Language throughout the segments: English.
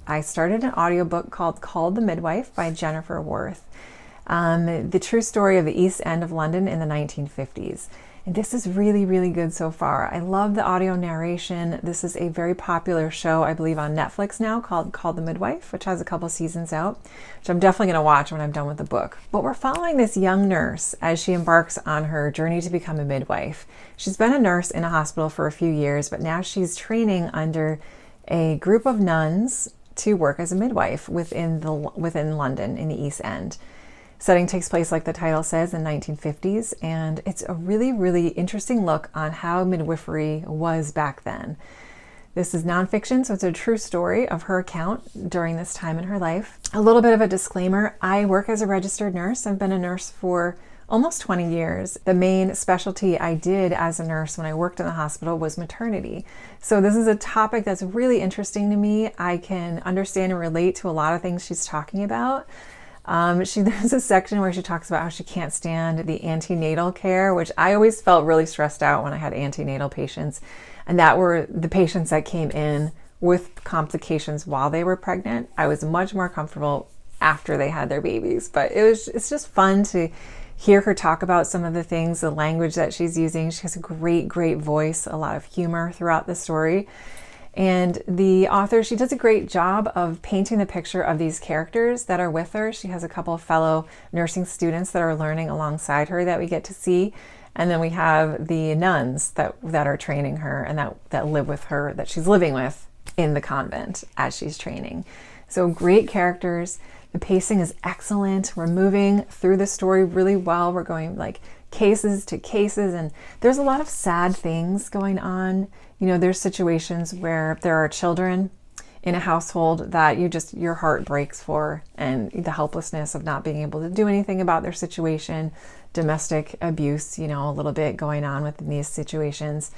I started an audiobook called The Midwife by Jennifer Worth. The true story of the East End of London in the 1950s. And this is really, really good so far. I love the audio narration. This is a very popular show, I believe, on Netflix now called The Midwife, which has a couple seasons out, which I'm definitely going to watch when I'm done with the book. But we're following this young nurse as she embarks on her journey to become a midwife. She's been a nurse in a hospital for a few years, but now she's training under a group of nuns to work as a midwife within London in the East End. Setting takes place, like the title says, in 1950s, and it's a really, really interesting look on how midwifery was back then. This is nonfiction, so it's a true story of her account during this time in her life. A little bit of a disclaimer, I work as a registered nurse. I've been a nurse for almost 20 years. The main specialty I did as a nurse when I worked in the hospital was maternity. So this is a topic that's really interesting to me. I can understand and relate to a lot of things she's talking about. There's a section where she talks about how she can't stand the antenatal care, which I always felt really stressed out when I had antenatal patients. And that were the patients that came in with complications while they were pregnant. I was much more comfortable after they had their babies. But it's just fun to hear her talk about some of the things, the language that she's using. She has a great, great voice, a lot of humor throughout the story. And the author, she does a great job of painting the picture of these characters that are with her. She has a couple of fellow nursing students that are learning alongside her that we get to see. And then we have the nuns that are training her and that live with her, that she's living with in the convent as she's training. So great characters. The pacing is excellent. We're moving through the story really well. We're going like cases to cases, and there's a lot of sad things going on. There's situations where there are children in a household that your heart breaks for, and the helplessness of not being able to do anything about their situation, domestic abuse, a little bit going on within these situations.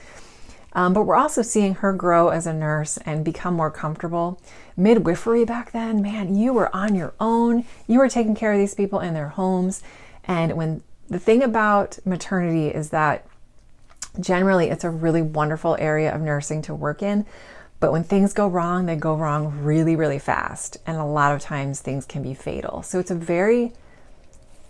But we're also seeing her grow as a nurse and become more comfortable. Midwifery back then, man, you were on your own. You were taking care of these people in their homes. And the thing about maternity is that generally it's a really wonderful area of nursing to work in. But when things go wrong, they go wrong really, really fast. And a lot of times things can be fatal. So it's a very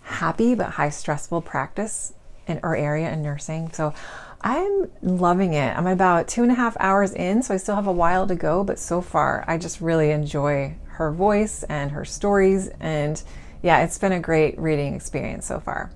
happy but high stressful practice or area in nursing. So I'm loving it. I'm about 2.5 hours in, so I still have a while to go. But so far, I just really enjoy her voice and her stories. And yeah, it's been a great reading experience so far.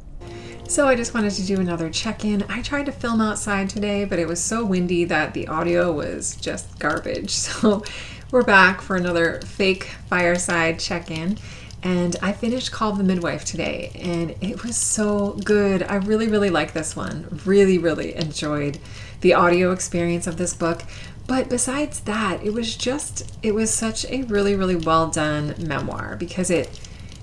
So I just wanted to do another check-in. I tried to film outside today, but it was so windy that the audio was just garbage. So we're back for another fake fireside check-in. And I finished Called the Midwife today, and it was so good. I really, really like this one. Really, really enjoyed the audio experience of this book. But besides that, it was such a really, really well done memoir because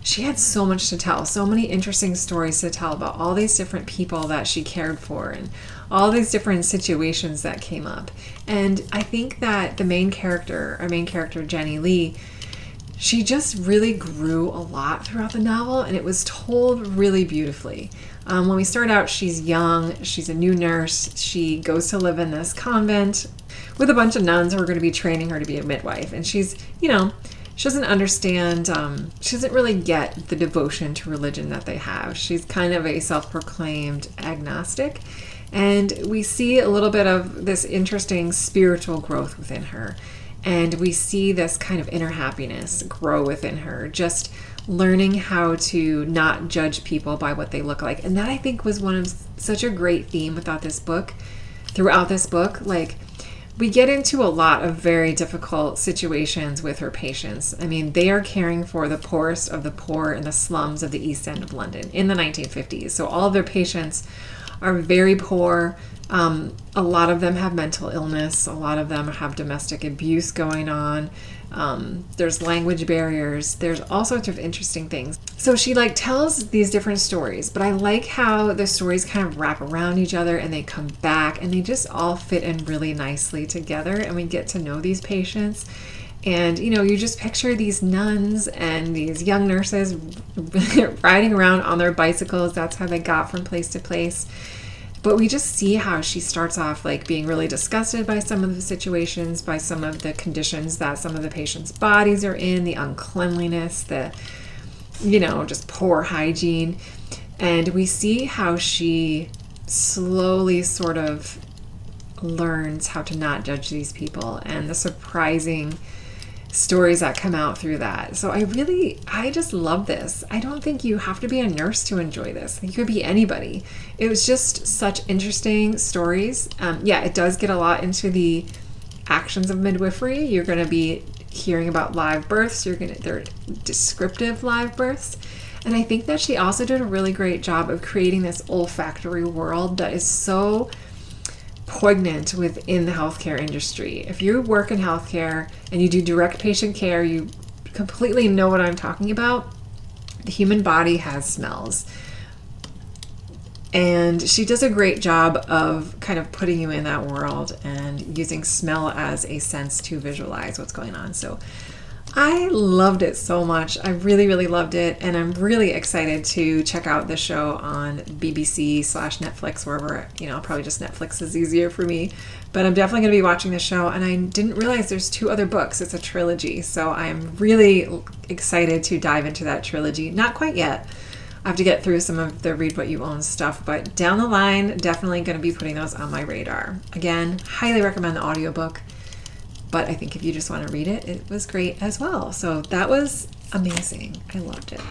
she had so much to tell, so many interesting stories to tell about all these different people that she cared for and all these different situations that came up. And I think that our main character, Jenny Lee, she just really grew a lot throughout the novel, and it was told really beautifully. When we start out, she's young, she's a new nurse, she goes to live in this convent with a bunch of nuns who are going to be training her to be a midwife. And she's, she doesn't understand, she doesn't really get the devotion to religion that they have. She's kind of a self-proclaimed agnostic. And we see a little bit of this interesting spiritual growth within her. And we see this kind of inner happiness grow within her, just learning how to not judge people by what they look like. And that, I think, was such a great theme throughout this book. Like, we get into a lot of very difficult situations with her patients. I mean, they are caring for the poorest of the poor in the slums of the East End of London in the 1950s. So all of their patients are very poor. A lot of them have mental illness. A lot of them have domestic abuse going on. There's language barriers. There's all sorts of interesting things. So she tells these different stories, but I like how the stories kind of wrap around each other and they come back and they just all fit in really nicely together, and we get to know these patients. And, you just picture these nuns and these young nurses riding around on their bicycles. That's how they got from place to place. But we just see how she starts off like being really disgusted by some of the situations, by some of the conditions that some of the patients' bodies are in, the uncleanliness, the, just poor hygiene. And we see how she slowly sort of learns how to not judge these people, and the surprising stories that come out through that. So I just love this. I don't think you have to be a nurse to enjoy this. You could be anybody. It was just such interesting stories. It does get a lot into the actions of midwifery. You're going to be hearing about live births. They're descriptive live births. And I think that she also did a really great job of creating this olfactory world that is so poignant within the healthcare industry. If you work in healthcare and you do direct patient care, you completely know what I'm talking about. The human body has smells. And she does a great job of kind of putting you in that world and using smell as a sense to visualize what's going on. So I loved it so much. I really, really loved it. And I'm really excited to check out the show on BBC/Netflix, wherever, probably just Netflix is easier for me. But I'm definitely going to be watching the show. And I didn't realize there's 2 other books. It's a trilogy. So I'm really excited to dive into that trilogy. Not quite yet. I have to get through some of the Read What You Own stuff. But down the line, definitely going to be putting those on my radar. Again, highly recommend the audiobook. But I think if you just want to read it, it was great as well. So that was amazing. I loved it.